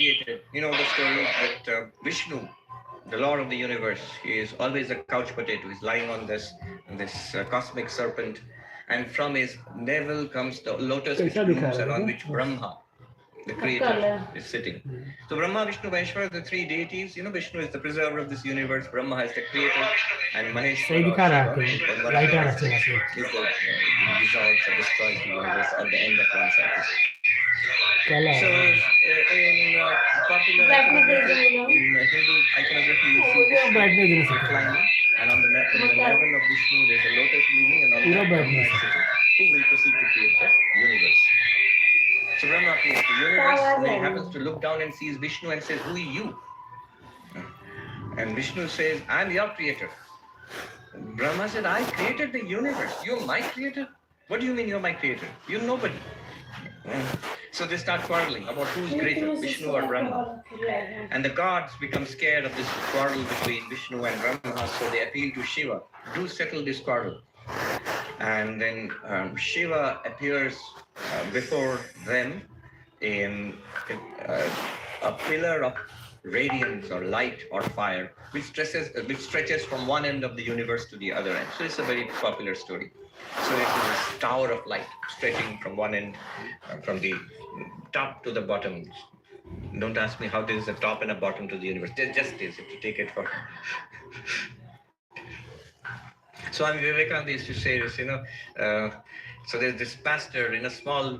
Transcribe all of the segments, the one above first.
created. You know the story that Vishnu, the Lord of the universe, he is always a couch potato. He's lying on this cosmic serpent, and from his navel comes the lotus which blooms and on which Brahma, the creator, is sitting. So Brahma, Vishnu, Maheshwara, the three deities. You know, Vishnu is the preserver of this universe, Brahma is the creator, and Maheshwara or Shiva, or whatever, is the who dissolves or destroys the universe at the end of one cycle. So in popular iconography, in Hindu iconography, you see Vishnu reclining, and on from the navel of Vishnu, there's a lotus blooming, and on that Brahma is sitting, who will proceed to create the universe. So Brahma creates the universe, and then he happens to look down and sees Vishnu and says, "Who are you?" And Vishnu says, "I'm your creator." Brahma said, "I created the universe. You're my creator? What do you mean you're my creator? You're nobody." So they start quarreling about who's greater, Vishnu or Brahma. And the gods become scared of this quarrel between Vishnu and Brahma, so they appeal to Shiva, "Do settle this quarrel." And then Shiva appears before them in a pillar of radiance or light or fire, which stretches from one end of the universe to the other end. So it's a very popular story. So it is this tower of light stretching from one end, from the top to the bottom. Don't ask me how there is a top and a bottom to the universe. There just is, if you take it for. So Vivekananda used to say this, so there's this pastor in a small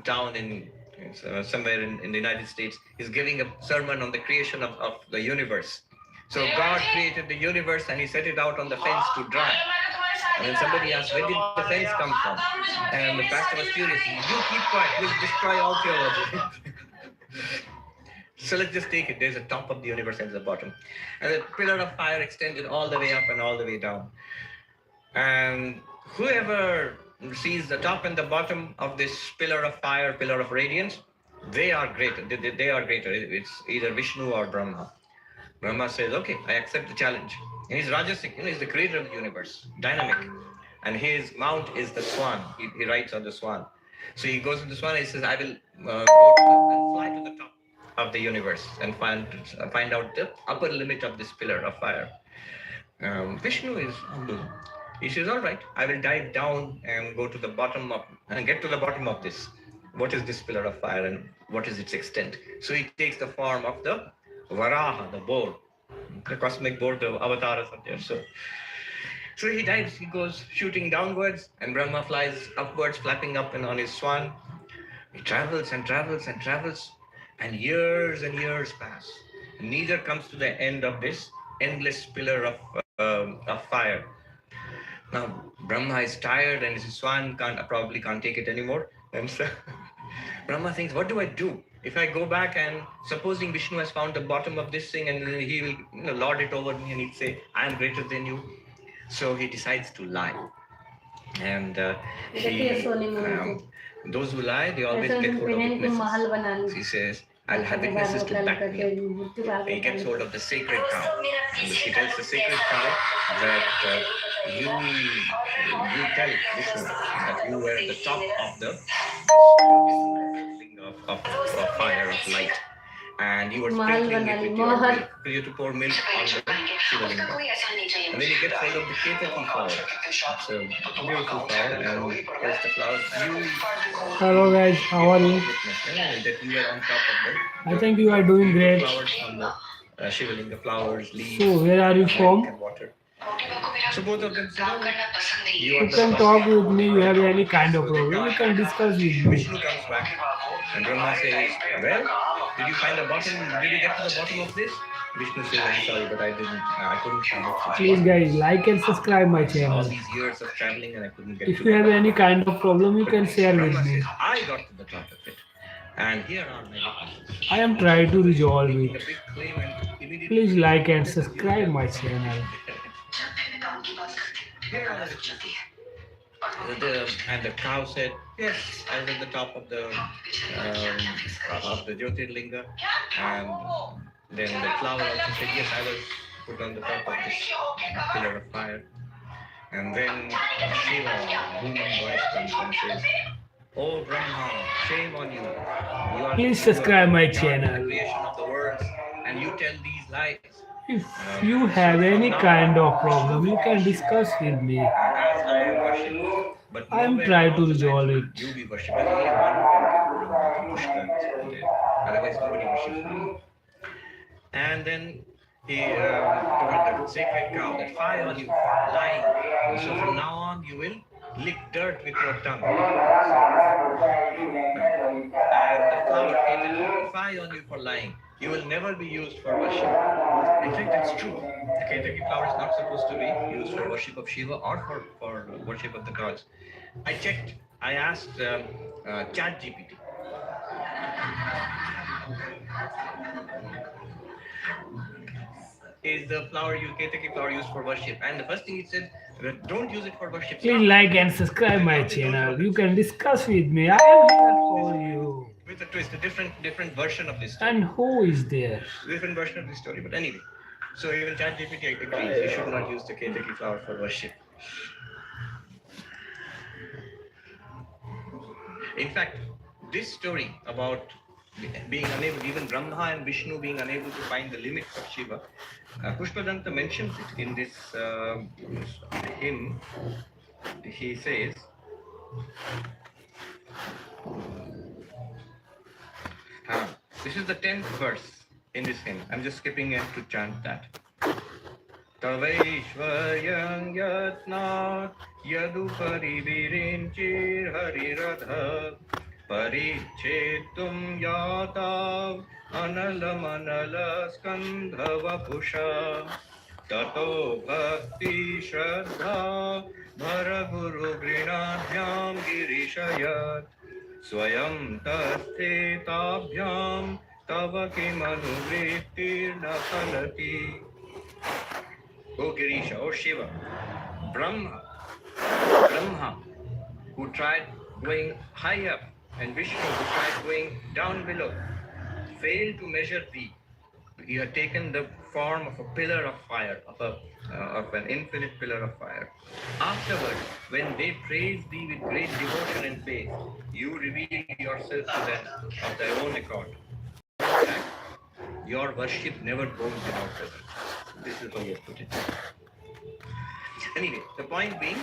town in somewhere in the United States. He's giving a sermon on the creation of the universe. So God created the universe and he set it out on the fence to dry. And then somebody asked, "Where did the fence come from?" And the pastor was furious. "You keep quiet, we'll destroy all theology." So let's just take it. There's a top of the universe and the bottom. And the pillar of fire extended all the way up and all the way down. And whoever sees the top and the bottom of this pillar of fire, pillar of radiance, they are greater. They are greater. It's either Vishnu or Brahma. Brahma says, "Okay, I accept the challenge." And he's Rajasic, he's the creator of the universe, dynamic. And his mount is the swan. He rides on the swan. So he goes to the swan and he says, "I will fly to the top of the universe and find out the upper limit of this pillar of fire." Vishnu is humble. He says, "All right, I will dive down and get to the bottom of this. What is this pillar of fire and what is its extent?" So he takes the form of the Varaha, the boar, the cosmic board, the avatars are there. So he dives, he goes shooting downwards, and Brahma flies upwards, flapping up and on his swan. He travels and travels and travels, and years pass. Neither comes to the end of this endless pillar of fire. Now Brahma is tired, and his swan probably can't take it anymore. And so Brahma thinks, "What do I do? If I go back and supposing Vishnu has found the bottom of this thing and then he will lord it over me and he'd say, 'I am greater than you.'" So he decides to lie. And those who lie, they always get hold of witnesses. He says, "I'll have witnesses to back me up." He gets hold of the sacred cow. And he tells the sacred cow that you tell Vishnu that you were at the top of the of fire, of light, and you were sprinkling it with your milk. You to pour milk on the Shivalinga. And then you get hold of the Ketaki flower. It's a beautiful flower, and there's the flowers. Hello guys, how are you? That you are on top of the. I think you are doing great. Flowers on the Shivalinga, flowers, leaves. So where are you from? And water. So both of them say, "You can talk with me. You have any kind of problem, you can discuss with me." Vishnu comes back, and Brahma says, "Well, did you find the bottom? Did you get to the bottom of this?" Vishnu says, "I'm sorry, but I didn't. I couldn't find it." Please guys, like and subscribe my All channel. these years of traveling, and I couldn't get. If you have any kind of problem, you can share with me. I got to the top of it, and here are my witnesses. I am trying to resolve Making it. a big claim and immediately. Please like and subscribe my channel. Here are the witnesses. And the cow said, "Yes, I was at the top of the Jyotirlinga." And then the flower also said, "Yes, I was put on the top of this pillar of fire." And then Shiva, booming voice, comes and says, Oh Brahma, shame on you. Please You are subscribe my in charge of the channel. creation of the worlds, and you tell these lies. If you So have from any now kind on, of Vishnu problem, be you can worshipped discuss with me. as I am worshipped. But I'm nowhere trying to across the lands resolve will it. you be worshipped. There's only one who can kill Brahma, Pushkar is there. Otherwise, nobody worships me. And then he told the sacred cow that fie on you for lying. So from now on, you will lick dirt with your tongue. And the flower Ketaki, fie on you for lying. You will never be used for worship. In fact, it's true. The Ketaki flower is not supposed to be used for worship of Shiva or for worship of the gods. I checked. I asked ChatGPT. Is the flower Ketaki flower used for worship? And the first thing it said, don't use it for worship. Please Stop. like and subscribe And my now they don't channel. use You it. can discuss with me. I am here for you. With a twist, a different version of this story. And who is there? Different version of the story, but anyway. So even ChatGPT agrees you should not use the Ketaki flower for worship. In fact, this story about being unable, even Brahma and Vishnu being unable to find the limits of Shiva, Pushpadanta mentions it in this hymn. He says, this is the 10th verse in this hymn. I'm just skipping it to chant that. Tavaishvaryam yatnat yadupari virinchir hariradha parichetum yatav analamanalas skandhavapusha tato bhakti shraddha bharaguru grinadhyam girishayat swayam tasthetabhyam tava kimanuvrittir na phalati. O Girisha, O Shiva, Brahma, who tried going high up, and Vishnu, who tried going down below, failed to measure thee. You have taken the form of a pillar of fire, of an infinite pillar of fire. Afterwards, when they praise thee with great devotion and faith, you reveal yourself to them of thy own accord. That your worship never goes without presence. This is how you put it. Anyway, the point being,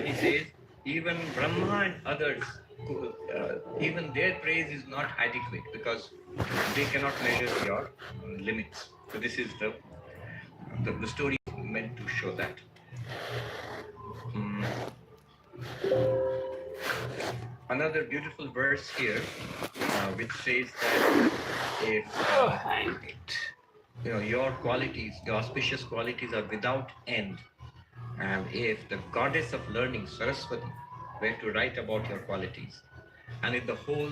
he says, even Brahma and others, even their praise is not adequate because they cannot measure your limits. So this is the story meant to show that. Another beautiful verse here, which says that if your qualities, the auspicious qualities are without end, and if the goddess of learning, Saraswati, were to write about your qualities, and if the whole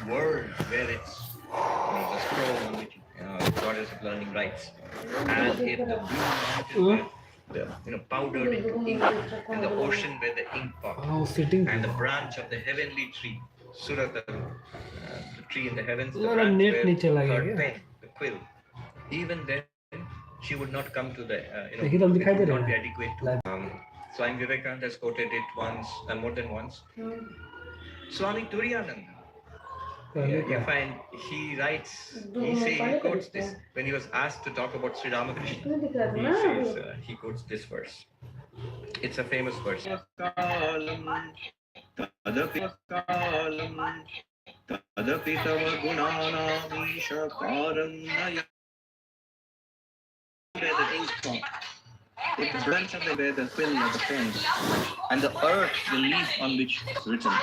world were its the scroll on which the goddess of learning writes, and if the blue mountain were powdered into ink, and the ocean were the ink pot, and the branch of the heavenly tree, Surataru, the tree in the heavens, the branch were her pen, the quill, even then she would not come to the, it would not be adequate to. Swami Vivekananda has quoted it once, more than once. Swami Turiyananda, you find he writes, he quotes this when he was asked to talk about Sri Ramakrishna. He says, he quotes this verse. It's a famous verse. Tadapi tava gunanam isha param the ink pot, if the branch of the where the quill or the pen, and the earth, the leaf on which it's written,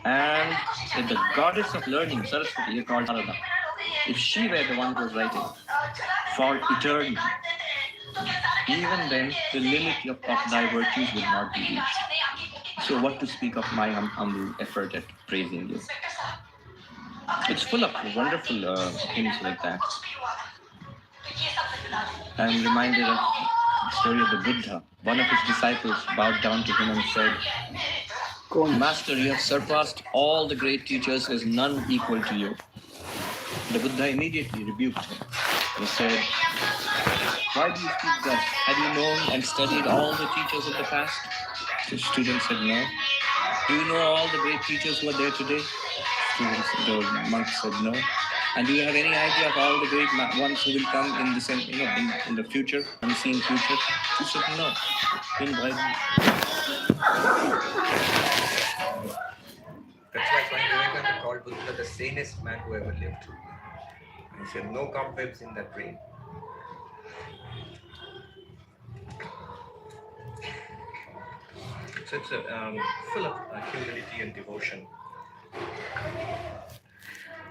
and if the goddess of learning, Saraswati, you called Narada, if she were the one who was writing for eternity, even then the limit of thy virtues would not be reached. So what to speak of my humble effort at praising you? It's full of wonderful hymns like that. I'm reminded of the story of the Buddha. One of his disciples bowed down to him and said, Master, you have surpassed all the great teachers. There's none equal to you. The Buddha immediately rebuked him. He said, why do you speak thus? Have you known and studied all the teachers of the past? The student said, no. Do you know all the great teachers who are there today? Students, the monks said no. And do you have any idea of all the great ones who will come in the in the future, unseen future? He said no. In Bible. That's why Swami Vivekananda called Buddha the sanest man who ever lived. He said no cobwebs in that brain. So it's full of humility and devotion.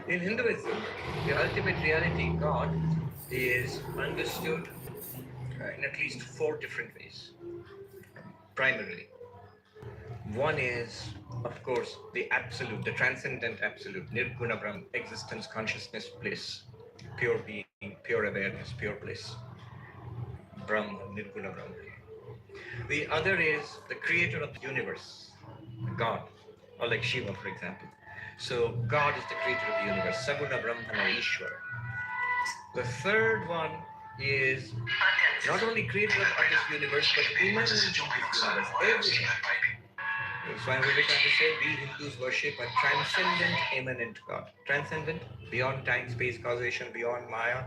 In Hinduism, the ultimate reality, God, is understood in at least 4 different ways. Primarily, one is, of course, the absolute, the transcendent absolute, Nirguna Brahma, existence, consciousness, bliss, pure being, pure awareness, pure bliss. Brahma, Nirguna Brahma. The other is the creator of the universe, God, or like Shiva, for example. So God is the creator of the universe, Saguna Brahmana Ishvara. The third one is not only creator of this universe, but immanent in this universe, everything. Swami Vivekananda said, we Hindus worship a transcendent, immanent God. Transcendent, beyond time, space, causation, beyond Maya,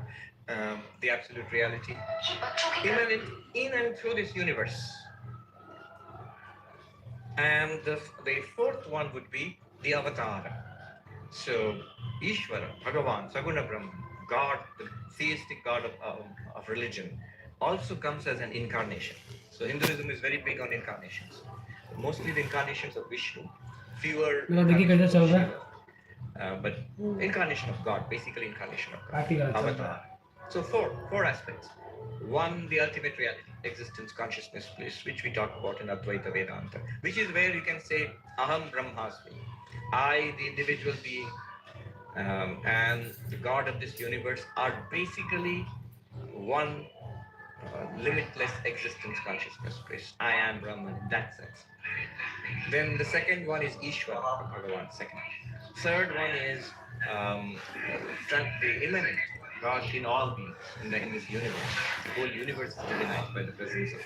the absolute reality. Immanent in and through this universe. And the fourth one would be the avatara. So, Ishvara, Bhagavan, Saguna Brahma, God, the theistic God of religion, also comes as an incarnation. So, Hinduism is very big on incarnations. Mostly the incarnations of Vishnu, fewer incarnations of Shiva, but incarnation of God, basically incarnation of God, avatar. So four aspects. One, the ultimate reality, existence, consciousness, bliss, which we talk about in Advaita Vedanta, which is where you can say, Aham Brahmasmi, I, the individual being, and the God of this universe are basically one limitless existence, consciousness, bliss. I am Brahman in that sense. Then the second one is Ishvara, Bhagavan, second. Third one is the immanent God in all beings, in this universe. The whole universe is divinized by the presence of God.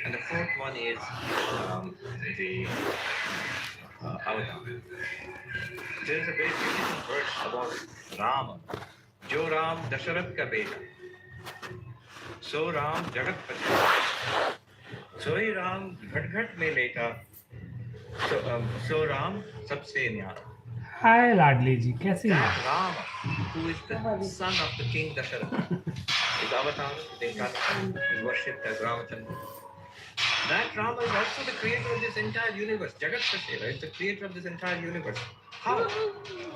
And the fourth one is the avatar. There is a very beautiful verse about Rama. Jo Ram Dasharat ka beta. So Ram Jagat Pati. Soi Ram Ghat Ghat mein leta. So Ram सबसे न्यारा. हाय लाडली जी कैसी हैं? That Rama, who is the son of the king Dasharatha, his avatar, his incarnation, is worshipped as Ramachandra. That Rama is also the creator of this entire universe. Jagat Sasera is the creator of this entire universe. How?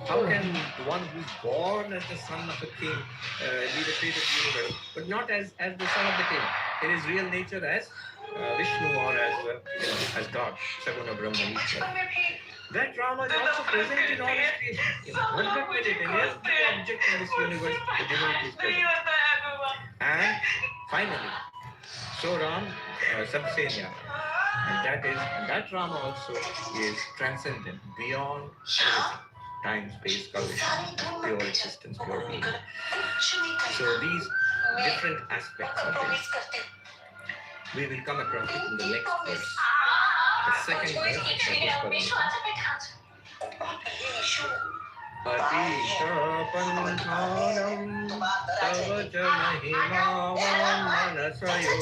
How can one who's born as the son of a king be the creator of the universe, but not as the son of the king? In his real nature as Vishnu or as God, Saguna Brahman Ishvara. That Rama is also present in all his creation. One look at it, in every object in this universe, the divinity is present. And finally, so Ram Sabsenya. And that Rama also is transcendent, beyond everything. Time, space, causation, pure existence, pure being. So these different aspects of it, we will come across it in the next verse. The second verse that is Atita Panthanam Tavaja Mahimavan Manasayo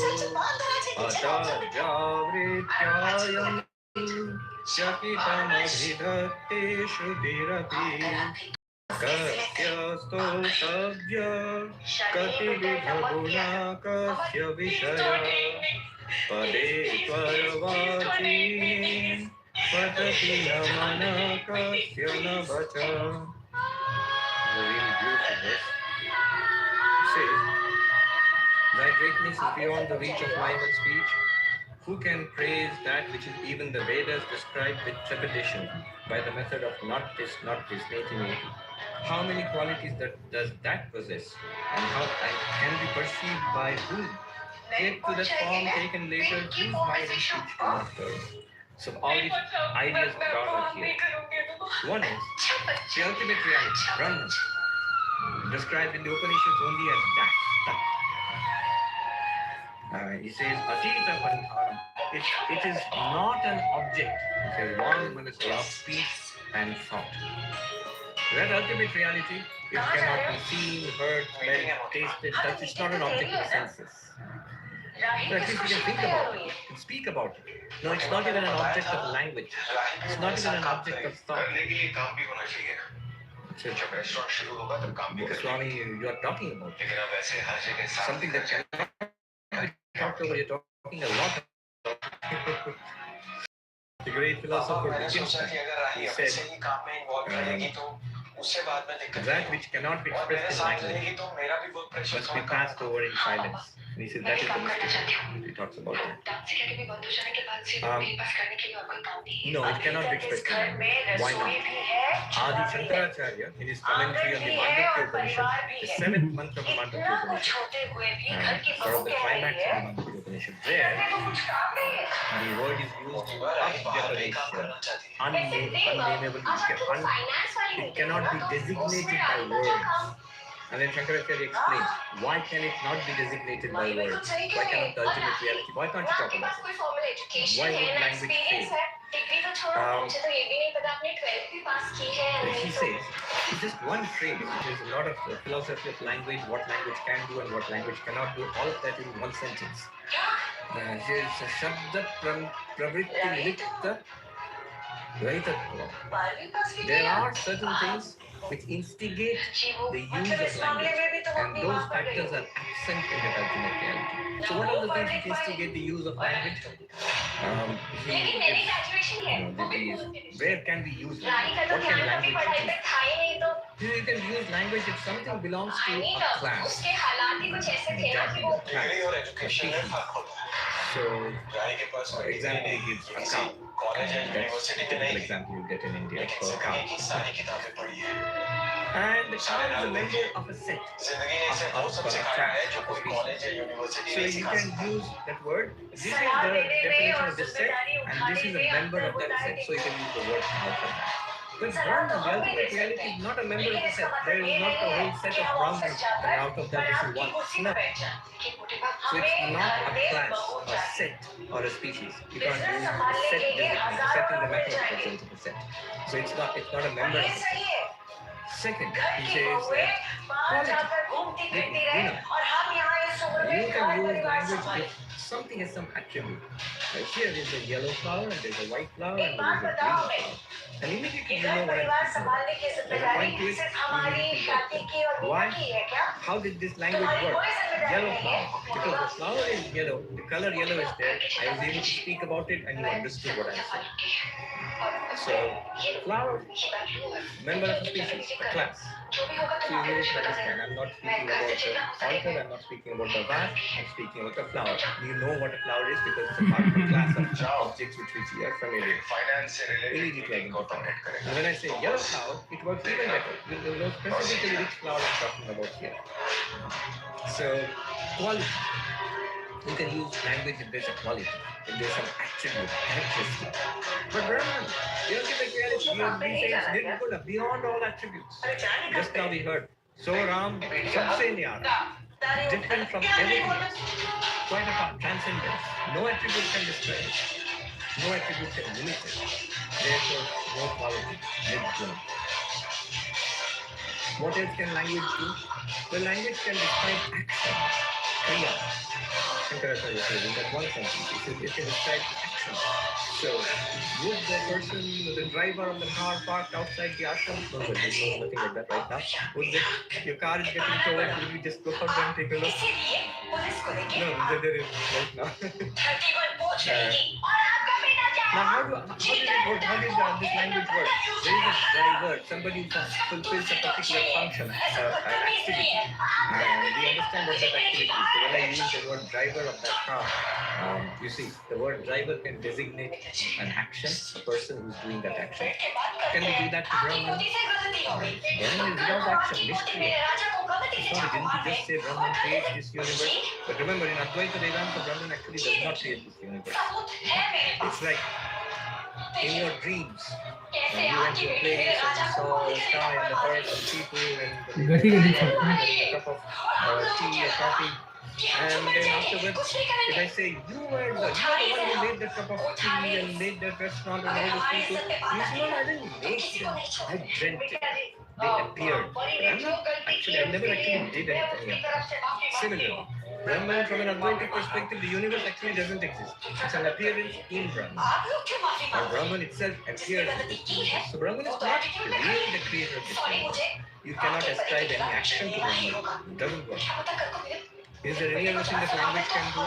Atajavrityayam Shakitam Abhidhate Shudirapi Kasyasto Sabya Kati Vidhabuna Kasya Vishaya Pade Tvarvachini Patati Namana Kasya Navacha. A really beautiful verse. It says, thy greatness is beyond the reach of mind and speech. Who can praise that which is even the Vedas described with trepidation by the method of not this, neti neti? How many qualities does that possess, and can be perceived by whom? Yet to that form taken later, whose mind and speech do not go. So all these ideas of God are here. One is the ultimate reality, Brahman, described in the Upanishads only as that. He says, Atita Panthanam, it is not an object. It's a one molecule of peace and thought. That ultimate reality, it cannot be seen, heard, smelled, tasted, touched. It's not an object of the senses. So at least we can think about it and speak about it. No, it's not even an object of language. It's not even an object of thought. Swami, you are talking about something that cannot be talked over. You're talking a lot. The great philosopher Wittgenstein, he said, that which cannot be expressed in language must be passed over in silence. And he says that is the mystery. He talks about that. No, it cannot be expressed in language. Why not? Adi Shankaracharya, in his commentary on the Mandukya Upanishad, the 7th mantra of the Mandukya Upanishad, sort of the climax of the Mandukya Upanishad, there the word is used unnameable. It cannot be designated by words. And then Shankaracharya explains, why can it not be designated by words? Why cannot the ultimate reality? Why can't you talk about it? Why would language fail? He says, it's just one phrase. There's a lot of philosophy of language, what language can do and what language cannot do, all of that in one sentence. Here's a Shabda Pravritti Nikta Raitatva. There are certain things which instigate the use of language, and those factors are absent in the ultimate reality. So what are the things which instigate the use of language? Where can we use language? What can language do? You can use language if something belongs to a class. So, example he gives a cow. That's a typical example you get in India for a cow. And the cow is a member of a set, of a class, of a species. So you can use that word. This is the definition of this set, and this is a member of that set. So you can use the word cow for that. But Brahman, the ultimate reality, is not a member of the set. There is not a whole set of Brahman, and out of that this is one. No. So it's not a class, or a set, or a species. You can't use a set designate. A set in the mathematical sense of a set. So it's not a member of the set. Second, he says that quality. You can use language if something has some attribute. Like here there's a yellow flower, and there's a white flower, and there's a green flower. And immediately you know what I'm speaking about. There's a point to it, why? How did this language work? Yellow flower. Because the flower is yellow, the color yellow is there, I was able to speak about it and you understood what I'm saying. So, flower, member of a species, a class. So you need to understand, I'm not speaking about the altar, I'm not speaking about the vase, I'm speaking about the flower. You know what a flower is because it's a part of a class of objects which we are familiar with. Immediately identify. And when I say yellow flower, it works even better. You know specifically which flower I'm talking about here. So, quality. You can use language if there's a quality, if there's some attribute, characteristic. But Brahman, the ultimate reality, he says Nirguna, beyond all attributes. Just now we heard, so Ram, Sabse Nyara, different from everything else, quite apart, transcendence. No attribute can destroy it. No attribute can limit it. Therefore, no quality, Nirguna. What else can language do? The language can describe action, kriya. Shankaracharya says in that one sentence, he says it can describe action. So, would the person, the driver of the car parked outside the ashram? No, but there's nothing like that right now. Would your car is getting towed, will you just go out and take a look? No, there is right now. Now, how does this language work? There is a driver, somebody who fulfills a particular function, an activity, and we understand what that activity is. So when I use the word driver of that car, you see, the word driver can designate an action, a person who's doing that action. Can we do that to Brahman? Brahman is without action, mystery. Sorry, didn't you just say Brahman creates this universe? But remember, in Advaita Vedanta, Brahman actually does not create this universe. It's like in your dreams, when you went to a place and you saw the sky and the birds and people and the cup of tea or coffee, And then afterwards, if I say, you are the one who made the cup of tea and made that restaurant and all those people, you say, no, I didn't make them. I dreamt it. They appeared. But I'm not actually, I never actually did anything else. Similarly, Brahman, from an Advaitic perspective, the universe actually doesn't exist. It's an appearance in Brahman. Or Brahman itself appears in this universe. So Brahman is not really the creator of this universe. You cannot ascribe any action to Brahman. It doesn't work. Is there any other thing that language can do?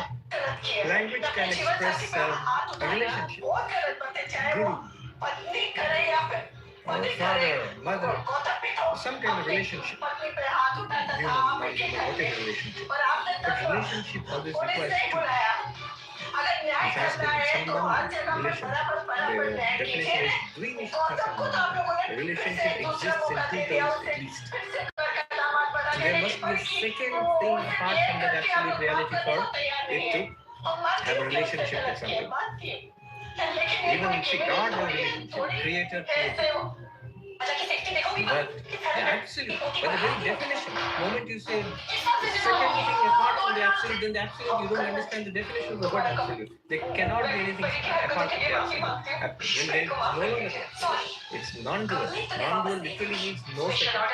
Language can express a relationship. Guru, or father, mother, some kind of relationship. Human, non-human, whatever relationship. But relationship always requires two. In Sanskrit, sambandha, relation. The definition is dvinishta sambandha. The relationship exists in two terms at least. So there must be a second thing apart from that absolute reality for it to have a relationship with something. Even see, God has a relationship, creator, creator. But the absolute, by the very definition, the moment you say the second thing apart from the absolute, then the absolute, you don't understand the definition of the word absolute. There cannot be anything apart from the absolute. When there is no longer it's non-dual. Non-dual literally means no second.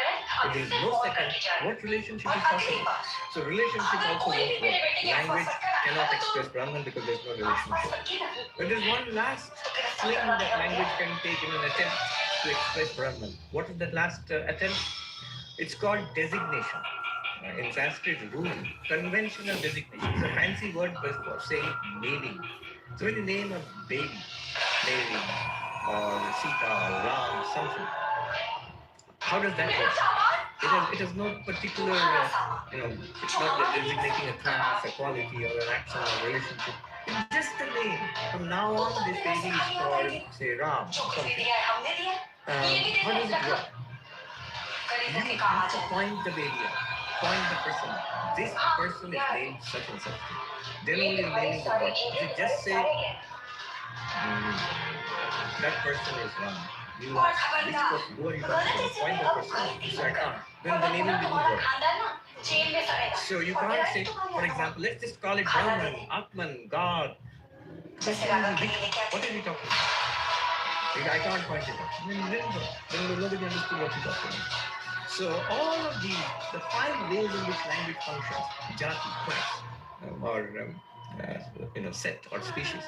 If there is no second, what relationship is possible? So relationship also won't work. Language cannot express Brahman because there is no relationship. But there is one last fling that language can take in an attempt to express Brahman. What is that last attempt? It's called designation. In Sanskrit, rule, conventional designation. It's a fancy word for saying naming. So when you name a baby, Mary, or Sita, or Ram, something, how does that work? It has no particular, it's not designating a class, a quality, or an action, or relationship. It's just a name. From now on, this baby is called, say, Ram, or something. How does it work? You have to point the baby out, point the person out. This person is named such and such. Then only naming the word. If you just say, that person is Ram. You ask, which person, who are you talking about? Point the person. You say, I can't. Then the naming didn't work. So you can't say, for example, let's just call it Brahman, Atman, God. What are we talking about? I can't point it out. Then nobody understood what you're talking about. So all of these, the 5 ways in which language functions, jati, class, or set or species,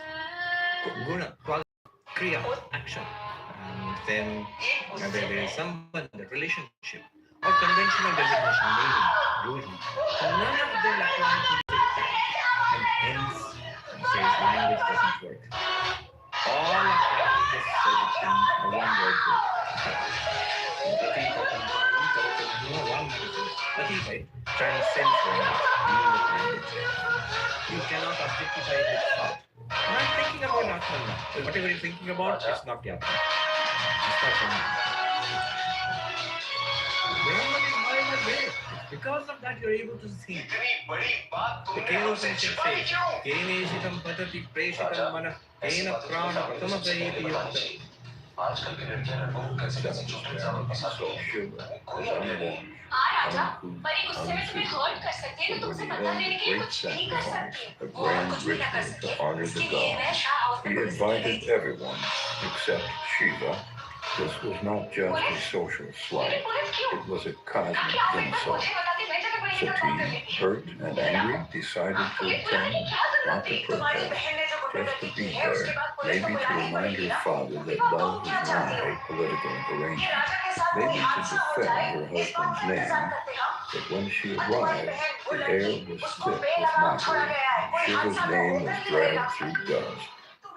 guna, quality, kriya, action, and then there is sambandha, relationship, or conventional designation, meaning, ruling. None of them apply to this, and hence it says language doesn't work. All of that just says it in a one-word word. Transcends language. You cannot objectify this thought. I'm not thinking about Atman now. So whatever you're thinking about, it's not the Atman. It's not Brahman. Brahman is however there. Because of that, you're able to see. The Keno Upanishad says, Kene shitam patati preshitam mana kena prana pratama prayeti yukta. आजकल की लड़कियां लड़कों को कैसे कैसे choose कर कोई राजा पर एक गुस्से में तुम्हें हर्ट कर सकती है तो तुमसे बदला लेने के लिए कुछ नहीं कर सकती और कुछ नहीं कर सकती इसके लिए मैं शाह हाउस में police invited everyone except Shiva. This was not just a social slight, it was a cosmic insult. Sati, hurt and angry, decided to attend, not to protest, just to be there, maybe to remind her father that love is not a political arrangement, maybe to defend her husband's name. But when she arrived, the air was thick with mockery. Shiva's name was dragged through dust,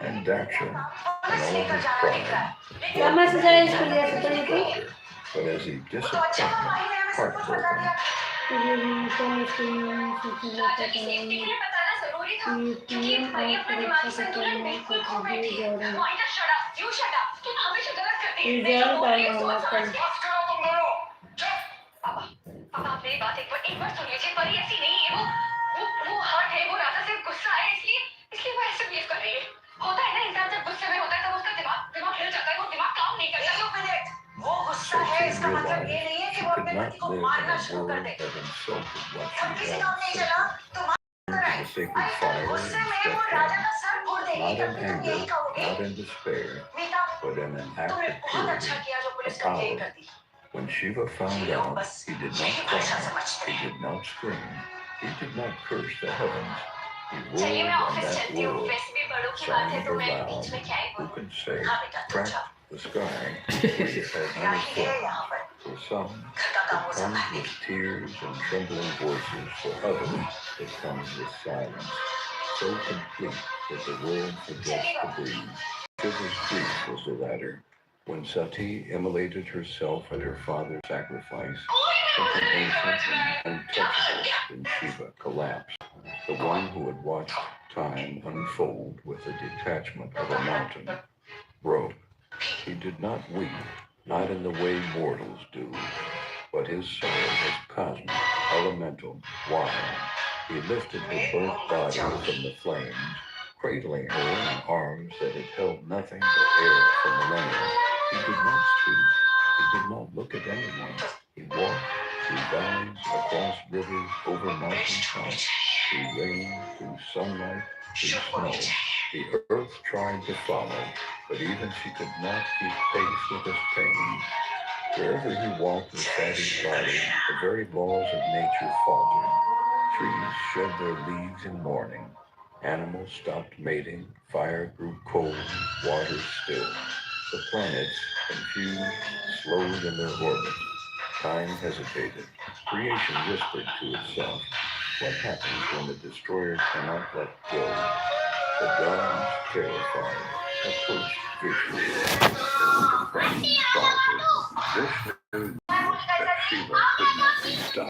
and Daksha, in all his pride, welcomed his father. But as he disappointed, heartbroken, अब आप मेरी बात एक बार सुन लीजिए परी ऐसी नहीं है वो हर्ट है वो राजा से गुस्सा है इसलिए वो ऐसे बिहेव कर रही है होता है ना इंसान जब गुस्से में होता है तब उसका दिमाग हिल जाता है वो दिमाग काम नहीं करता वो गुस्सा है Sati इसका मतलब ये realized नहीं है कि she वो could अपने not पति को live in मारना a शुरू कर world they that insulted what जब she किसी held काम नहीं चला sacred. तो मार Turned रहा to है the sacred और एकदम fire गुस्से and में वो stepped राजा in, का सर फोड़ देगी not तब in भी तुम यही anger, कहोगे not in despair, Meeta but in an act तुमने of बहुत अच्छा purity, किया जो पुलिस of कंप्लेन power. कर दी When Shiva found ये लोग out, बस he did यही not भाषा cry, समझते he हैं did not scream, he did not curse the heavens. He चलिए मैं roared, and ऑफिस that चलती हूँ roar वैसे भी बड़ों की बात है sounded तो मैं बीच aloud. में क्या ही Who बोलूं could say, हाँ बेटा तुम cracked जाओ the sky, grief has क्या many ही है यहाँ forms. पर For some, घर का काम it वो comes संभाल with लेगी tears and trembling voices. For others, it comes with silence, so complete that the world forgets to breathe. Shiva's grief was the latter. When Sati immolated herself at her father's sacrifice, something ancient and untouchable in Shiva collapsed. The one who had watched time unfold with the detachment of a mountain broke. He did not weep, not in the way mortals do, but his soul was cosmic, elemental, wild. He lifted her burnt body from the flames, cradling her in arms that had held nothing but air for millennia. He did not speak. He did not look at anyone. He walked through valleys, across rivers, over mountaintops, through rain, through sunlight, through snow. The earth tried to follow, but even she could not keep pace with his pain. Wherever he walked and sat his body, the very laws of nature faltered. Trees shed their leaves in mourning. Animals stopped mating. Fire grew cold. Water still. The planets, confused, slowed in their orbit. Time hesitated. Creation whispered to itself, what happens when the destroyer cannot let go? The gods, terrified, approached Vishnu. The problem solver. Vishnu knew that Shiva could not be stopped.